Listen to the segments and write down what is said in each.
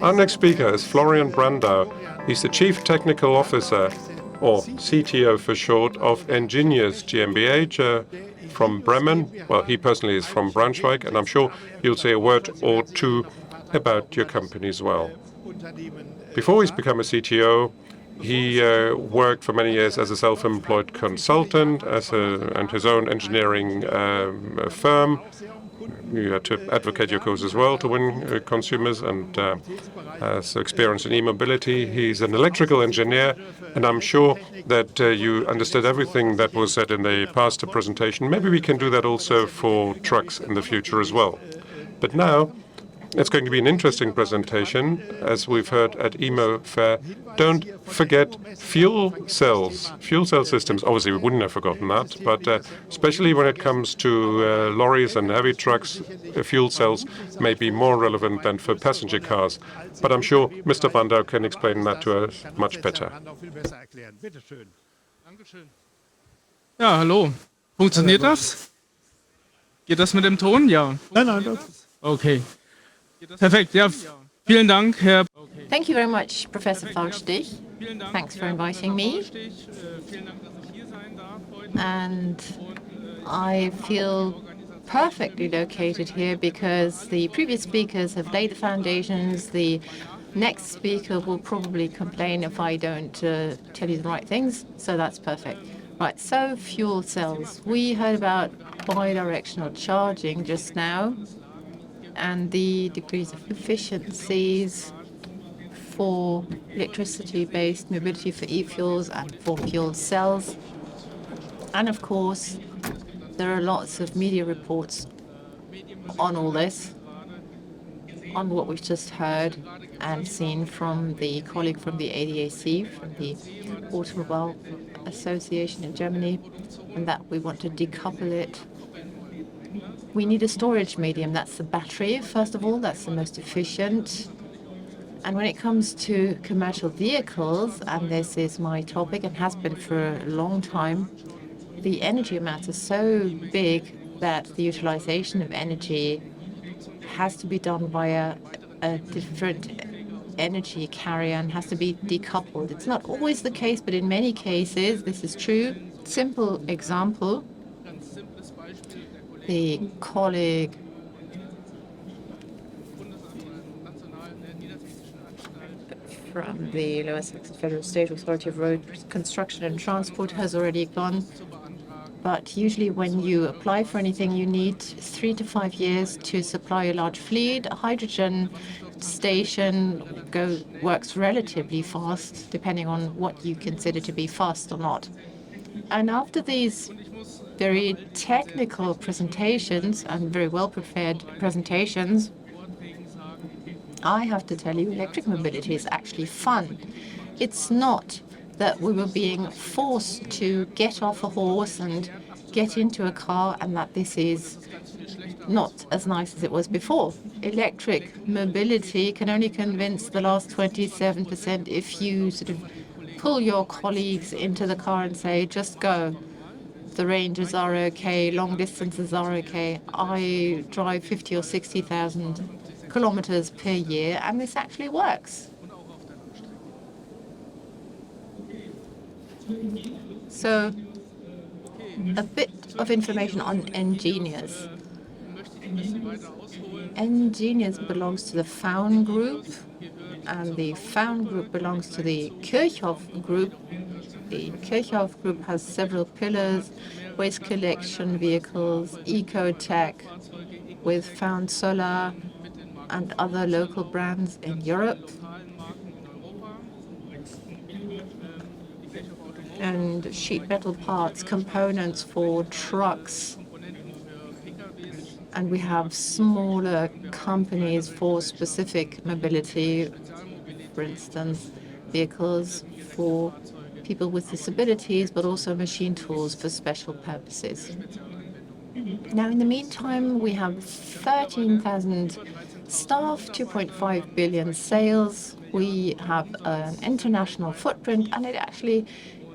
Our next speaker is Florian Brandau. He's the Chief Technical Officer, or CTO for short, of ENGINIUS GmbH from Bremen. Well, he personally is from Braunschweig, and I'm sure you'll say a word or two about your company as well. Before he's become a CTO, he worked for many years as a self-employed consultant and his own engineering firm. You had to advocate your cause as well to win consumers, and has experience in e-mobility. He's an electrical engineer, and I'm sure that you understood everything that was said in the past presentation. Maybe we can do that also for trucks in the future as well. But now, it's going to be an interesting presentation, as we've heard at EMO Fair. Don't forget fuel cell systems. Obviously, we wouldn't have forgotten that, but especially when it comes to lorries and heavy trucks, fuel cells may be more relevant than for passenger cars. But I'm sure Mr. Brandau can explain that to us much better. Ja, hallo. Funktioniert das? Geht das mit dem Ton? Ja. Nein, das. Okay. Perfekt. Ja, vielen Dank, Herr. Thank you very much, Professor Faustich. Thanks for inviting me. And I feel perfectly located here because the previous speakers have laid the foundations. The next speaker will probably complain if I don't tell you the right things, so that's perfect. Right, so fuel cells. We heard about bidirectional charging just now, and the degrees of efficiencies for electricity-based mobility for e-fuels and for fuel cells. And of course, there are lots of media reports on all this, on what we've just heard and seen from the colleague from the ADAC, from the Automobile Association in Germany, and that we want to decouple it. We need a storage medium. That's the battery, first of all. That's the most efficient. And when it comes to commercial vehicles, and this is my topic and has been for a long time, the energy amounts are so big that the utilization of energy has to be done via a different energy carrier and has to be decoupled. It's not always the case, but in many cases this is true. Simple example. The colleague from the Lower Saxon Federal State Authority of Road Construction and Transport has already gone. But usually when you apply for anything, you need 3 to 5 years to supply a large fleet. A hydrogen station works relatively fast, depending on what you consider to be fast or not. And after these very technical presentations and very well-prepared presentations, I have to tell you, electric mobility is actually fun. It's not that we were being forced to get off a horse and get into a car and that this is not as nice as it was before. Electric mobility can only convince the last 27% if you sort of pull your colleagues into the car and say, just go. The ranges are okay, long distances are okay. I drive 50 or 60,000 kilometers per year, and this actually works. So, a bit of information on ENGINIUS. ENGINIUS belongs to the Faun Group, and the Faun Group belongs to the Kirchhoff Group. The Kirchhoff Group has several pillars: waste collection vehicles, eco-tech, with Faun Solar and other local brands in Europe, and sheet metal parts, components for trucks. And we have smaller companies for specific mobility, for instance, vehicles for people with disabilities, but also machine tools for special purposes. Now, in the meantime, we have 13,000 staff, 2.5 billion sales. We have an international footprint, and it actually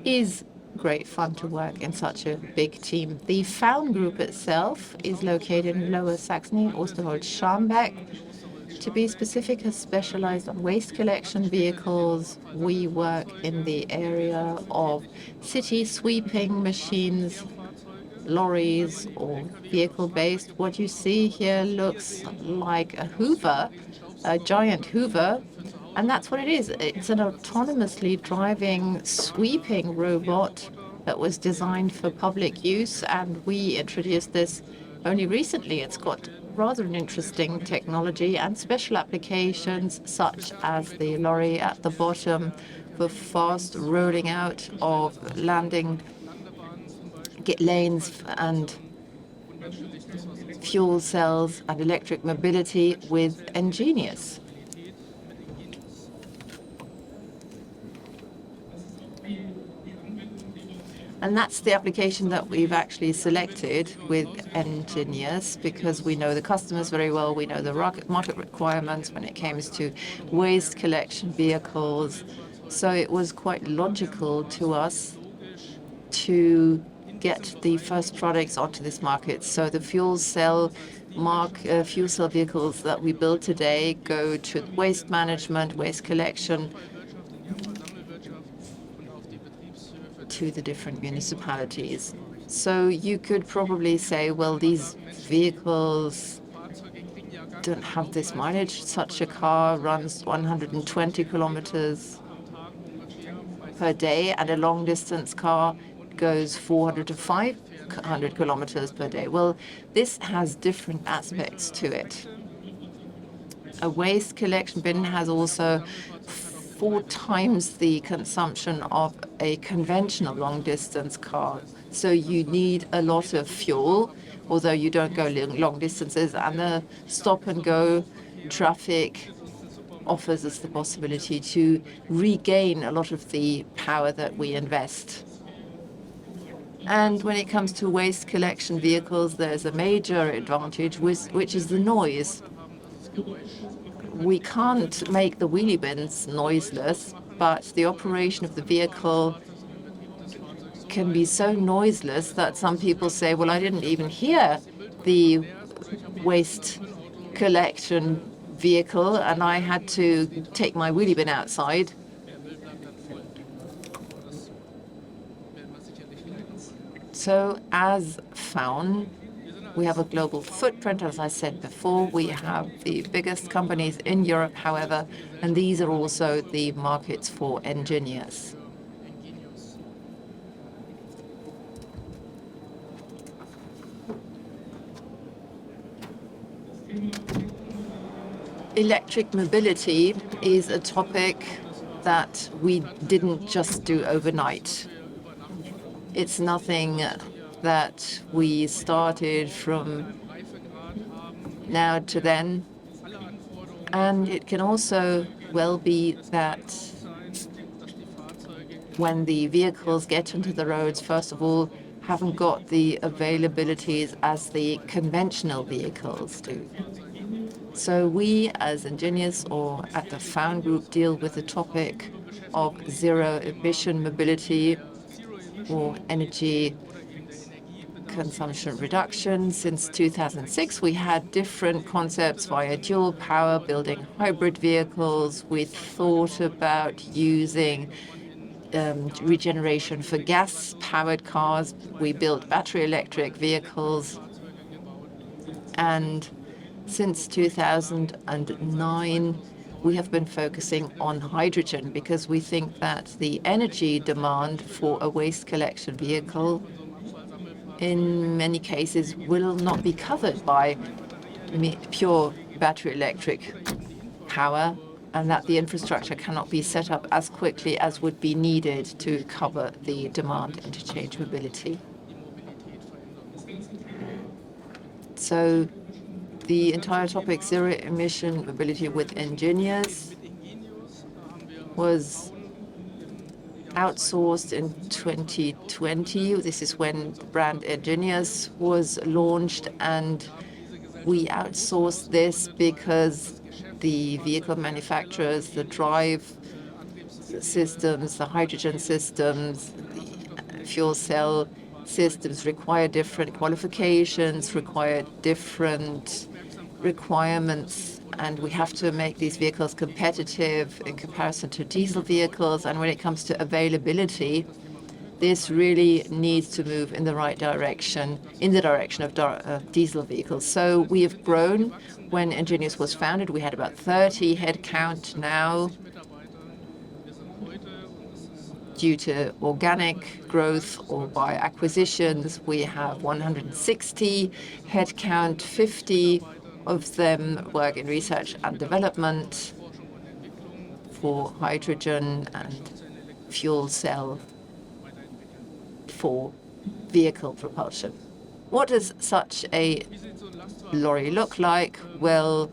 is great fun to work in such a big team. The Faun Group itself is located in Lower Saxony, Osterholz-Scharmbeck, to be specific, has specialized on waste collection vehicles. We work in the area of city sweeping machines, lorries, or vehicle-based. What you see here looks like a Hoover, a giant Hoover, and that's what it is. It's an autonomously driving sweeping robot that was designed for public use, and we introduced this only recently. It's got rather an interesting technology and special applications, such as the lorry at the bottom for fast rolling out of landing lanes and fuel cells and electric mobility with ENGINIUS. And that's the application that we've actually selected with ENGINIUS, because we know the customers very well. We know the market requirements when it comes to waste collection vehicles. So it was quite logical to us to get the first products onto this market. So the fuel cell vehicles that we build today go to waste management, waste collection, to the different municipalities. So you could probably say, well, these vehicles don't have this mileage. Such a car runs 120 kilometers per day, and a long-distance car goes 400 to 500 kilometers per day. Well, this has different aspects to it. A waste collection bin has also 4 times the consumption of a conventional long-distance car. So you need a lot of fuel, although you don't go long distances, and the stop-and-go traffic offers us the possibility to regain a lot of the power that we invest. And when it comes to waste collection vehicles, there's a major advantage, which is the noise. We can't make the wheelie bins noiseless, but the operation of the vehicle can be so noiseless that some people say, well, I didn't even hear the waste collection vehicle, and I had to take my wheelie bin outside. So as found, we have a global footprint, as I said before. We have the biggest companies in Europe, however, and these are also the markets for ENGINIUS. Electric mobility is a topic that we didn't just do overnight. It's nothing that we started from now to then. And it can also well be that when the vehicles get onto the roads, first of all, haven't got the availabilities as the conventional vehicles do. So we, as ENGINIUS or at the Found Group, deal with the topic of zero-emission mobility or energy consumption reduction. Since 2006, we had different concepts via dual power, building hybrid vehicles. We thought about using regeneration for gas-powered cars. We built battery electric vehicles. And since 2009, we have been focusing on hydrogen because we think that the energy demand for a waste collection vehicle in many cases will not be covered by pure battery electric power, and that the infrastructure cannot be set up as quickly as would be needed to cover the demand interchange mobility. So the entire topic, zero-emission mobility with ENGINIUS, was outsourced in 2020. This is when the brand ENGINIUS was launched, and we outsourced this because the vehicle manufacturers, the drive systems, the hydrogen systems, the fuel cell systems require different qualifications, require different requirements, and we have to make these vehicles competitive in comparison to diesel vehicles. And when it comes to availability, this really needs to move in the right direction, in the direction of diesel vehicles. So we have grown. When ENGINIUS was founded, we had about 30 headcount. Now, due to organic growth or by acquisitions, we have 160 headcount. 50 of them work in research and development for hydrogen and fuel cell for vehicle propulsion. What does such a lorry look like? Well,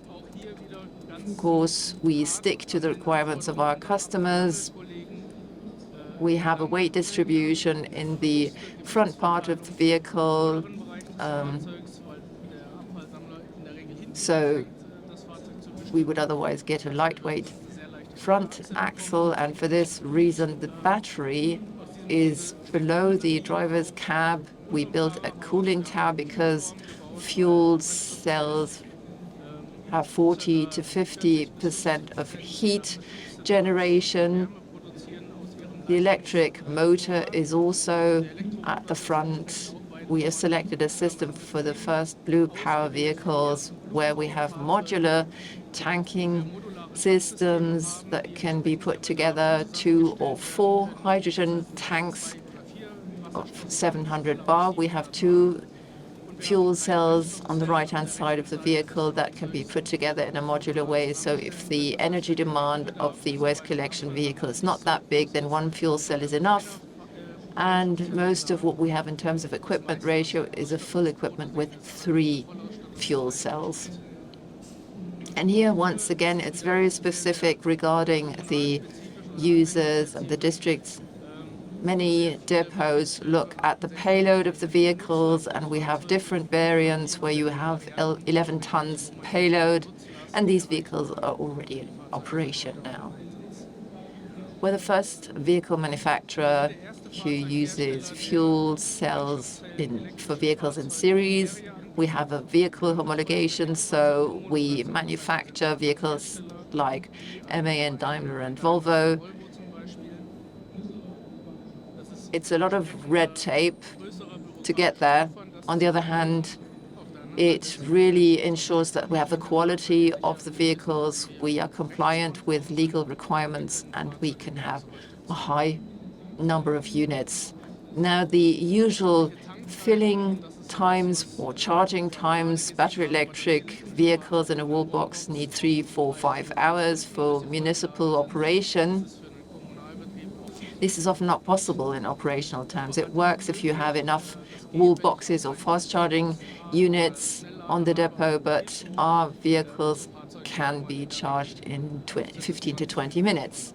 of course, we stick to the requirements of our customers. We have a weight distribution in the front part of the vehicle. So we would otherwise get a lightweight front axle, and for this reason, the battery is below the driver's cab. We built a cooling tower because fuel cells have 40 to 50% of heat generation. The electric motor is also at the front. We have selected a system for the first blue power vehicles where we have modular tanking systems that can be put together, 2 or 4 hydrogen tanks of 700 bar. We have 2 fuel cells on the right-hand side of the vehicle that can be put together in a modular way. So if the energy demand of the waste collection vehicle is not that big, then 1 fuel cell is enough. And most of what we have in terms of equipment ratio is a full equipment with 3 fuel cells. And here, once again, it's very specific regarding the users and the districts. Many depots look at the payload of the vehicles, and we have different variants where you have 11 tons payload, and these vehicles are already in operation now. We're the first vehicle manufacturer who uses fuel cells for vehicles in series. We have a vehicle homologation, so we manufacture vehicles like MAN, Daimler, and Volvo. It's a lot of red tape to get there. On the other hand, it really ensures that we have the quality of the vehicles, we are compliant with legal requirements, and we can have a high number of units. Now, the usual filling times or charging times, battery electric vehicles in a wall box need 3, 4, 5 hours for municipal operation. This is often not possible in operational terms. It works if you have enough wall boxes or fast charging units on the depot, but our vehicles can be charged in 15 to 20 minutes.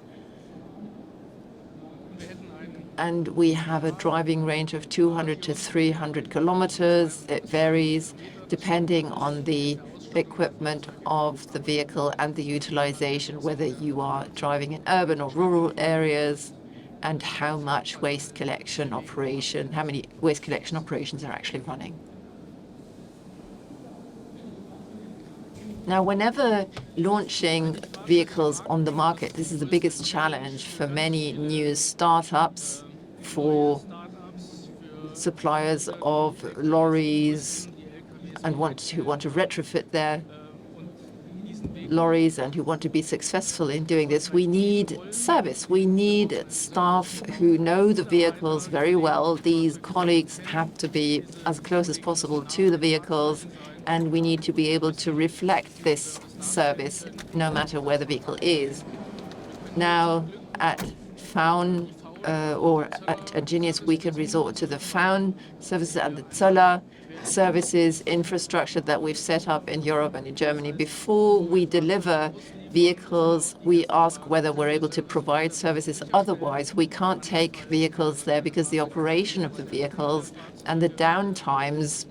And we have a driving range of 200 to 300 kilometers. It varies depending on the equipment of the vehicle and the utilization, whether you are driving in urban or rural areas, and how many waste collection operations are actually running. Now, whenever launching vehicles on the market, this is the biggest challenge for many new startups, for suppliers of lorries and who want to retrofit their lorries and who want to be successful in doing this. We need service. We need staff who know the vehicles very well. These colleagues have to be as close as possible to the vehicles, and we need to be able to reflect this service no matter where the vehicle is. Now, at FAUN or at ENGINIUS, we can resort to the FAUN services and the Zoller services infrastructure that we've set up in Europe and in Germany. Before we deliver vehicles, we ask whether we're able to provide services. Otherwise, we can't take vehicles there because the operation of the vehicles and the downtimes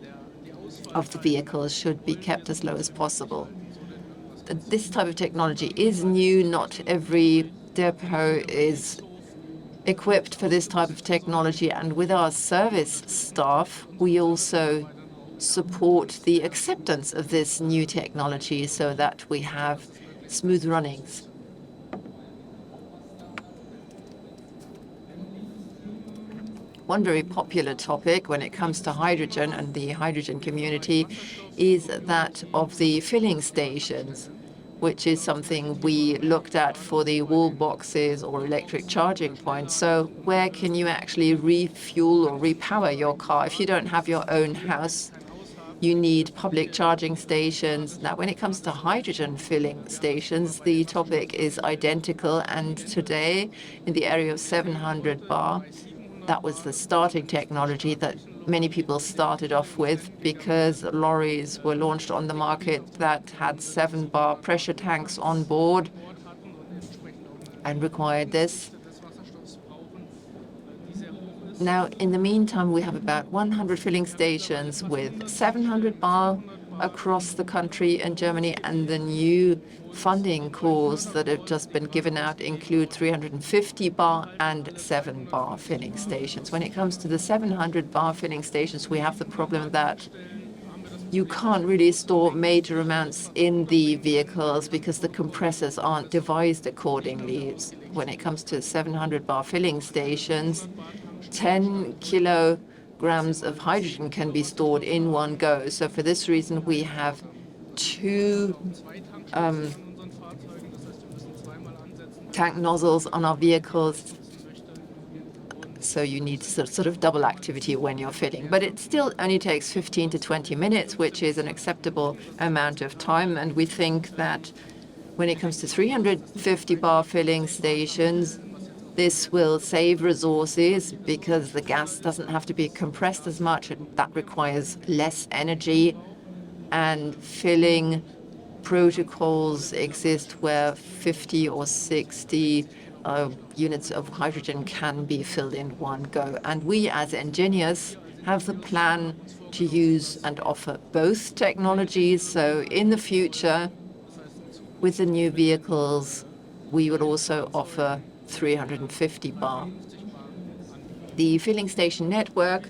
of the vehicles should be kept as low as possible. This type of technology is new. Not every depot is equipped for this type of technology, and with our service staff, we also support the acceptance of this new technology so that we have smooth runnings. One very popular topic when it comes to hydrogen and the hydrogen community is that of the filling stations, which is something we looked at for the wall boxes or electric charging points. So where can you actually refuel or repower your car? If you don't have your own house, you need public charging stations. Now, when it comes to hydrogen filling stations, the topic is identical. And today, in the area of 700 bar, that was the starting technology that many people started off with because lorries were launched on the market that had 7-bar pressure tanks on board and required this. Now, in the meantime, we have about 100 filling stations with 700 bar across the country in Germany, and the new funding calls that have just been given out include 350 bar and 7 bar filling stations. When it comes to the 700 bar filling stations, we have the problem that you can't really store major amounts in the vehicles because the compressors aren't devised accordingly. When it comes to 700 bar filling stations, 10 kilograms of hydrogen can be stored in one go. So for this reason, we have two tank nozzles on our vehicles. So you need sort of double activity when you're filling. But it still only takes 15 to 20 minutes, which is an acceptable amount of time. And we think that when it comes to 350 bar filling stations, this will save resources because the gas doesn't have to be compressed as much, and that requires less energy. And filling protocols exist where 50 or 60 units of hydrogen can be filled in one go. And we as ENGINIUS have the plan to use and offer both technologies. So in the future, with the new vehicles, we would also offer 350 bar. The filling station network,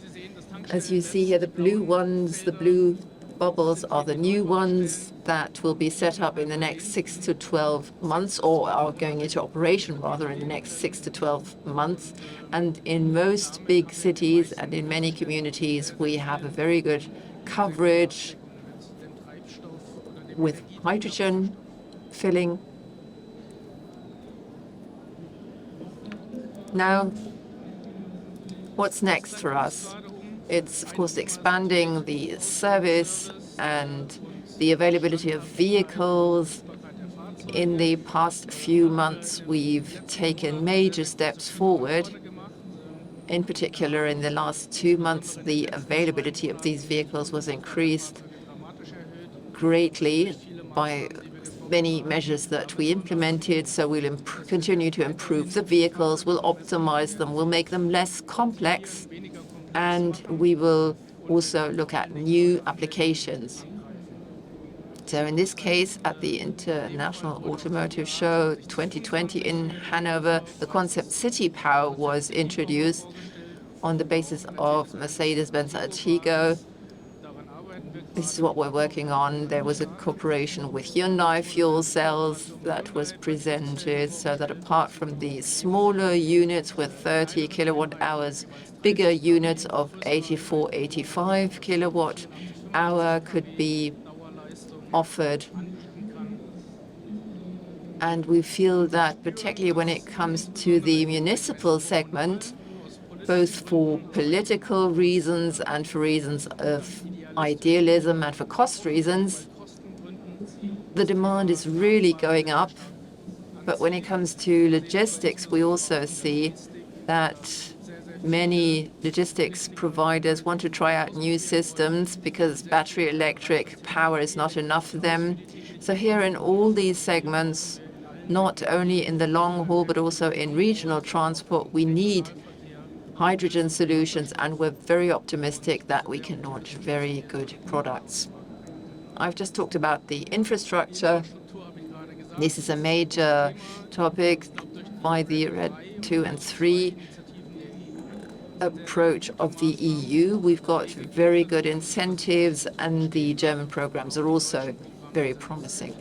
as you see here, the blue ones, the blue bubbles are the new ones that will be set up in the next 6 to 12 months, or are going into operation rather in the next 6 to 12 months. And in most big cities and in many communities, we have a very good coverage with hydrogen filling. Now, what's next for us? It's, of course, expanding the service and the availability of vehicles. In the past few months, we've taken major steps forward. In particular, in the last 2 months, the availability of these vehicles was increased greatly by many measures that we implemented. So we'll continue to improve the vehicles, we'll optimize them, we'll make them less complex, and we will also look at new applications. So in this case, at the International Automotive Show 2020 in Hanover, the concept City Power was introduced on the basis of Mercedes-Benz Artigo. This is what we're working on. There was a cooperation with Hyundai fuel cells that was presented, so that apart from the smaller units with 30 kilowatt hours, bigger units of 84, 85 kilowatt hour could be offered. And we feel that particularly when it comes to the municipal segment, both for political reasons and for reasons of idealism and for cost reasons, the demand is really going up. But when it comes to logistics, we also see that many logistics providers want to try out new systems because battery electric power is not enough for them. So here in all these segments, not only in the long haul, but also in regional transport, we need hydrogen solutions, and we're very optimistic that we can launch very good products. I've just talked about the infrastructure. This is a major topic by the RED 2 and 3 approach of the EU. We've got very good incentives, and the German programs are also very promising.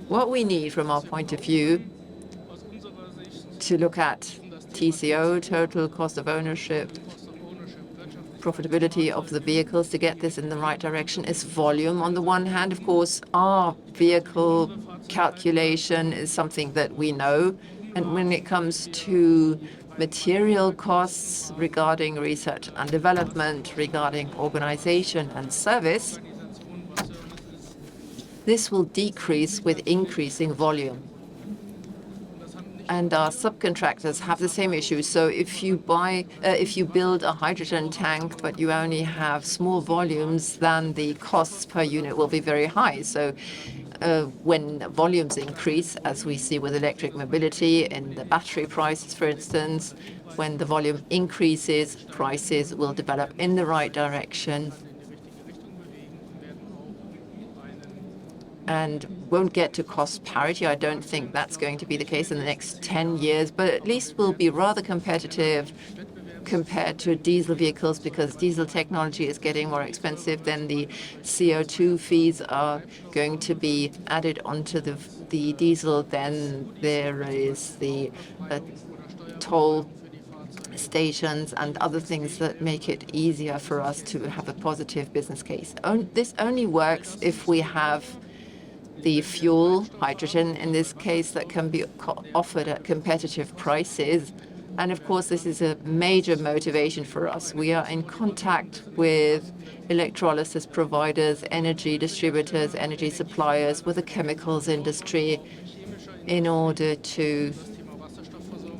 What we need from our point of view to look at TCO, total cost of ownership, profitability of the vehicles, to get this in the right direction, is volume. On the one hand, of course, our vehicle calculation is something that we know. And when it comes to material costs regarding research and development, regarding organization and service, this will decrease with increasing volume. And our subcontractors have the same issue. So if you build a hydrogen tank, but you only have small volumes, then the costs per unit will be very high. So when volumes increase, as we see with electric mobility and the battery prices, for instance, when the volume increases, prices will develop in the right direction and won't get to cost parity. I don't think that's going to be the case in the next 10 years, but at least we'll be rather competitive compared to diesel vehicles, because diesel technology is getting more expensive. Then the CO2 fees are going to be added onto the diesel. Then there is the toll stations and other things that make it easier for us to have a positive business case. This only works if we have the fuel, hydrogen in this case, that can be offered at competitive prices. And of course, this is a major motivation for us. We are in contact with electrolysis providers, energy distributors, energy suppliers, with the chemicals industry, in order to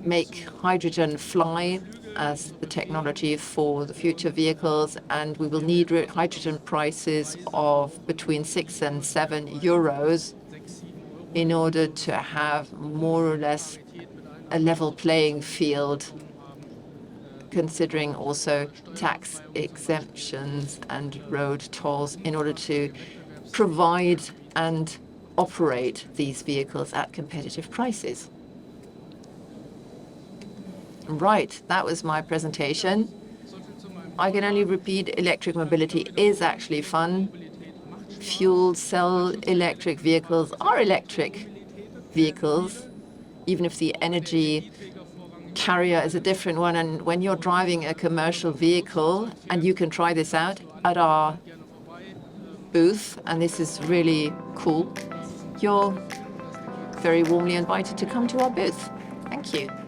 make hydrogen fly as the technology for the future vehicles. And we will need hydrogen prices of between 6 and 7 euros in order to have more or less a level playing field, considering also tax exemptions and road tolls, in order to provide and operate these vehicles at competitive prices. Right, that was my presentation. I can only repeat, electric mobility is actually fun. Fuel cell electric vehicles are electric vehicles, even if the energy carrier is a different one. And when you're driving a commercial vehicle, and you can try this out at our booth, and this is really cool, you're very warmly invited to come to our booth. Thank you.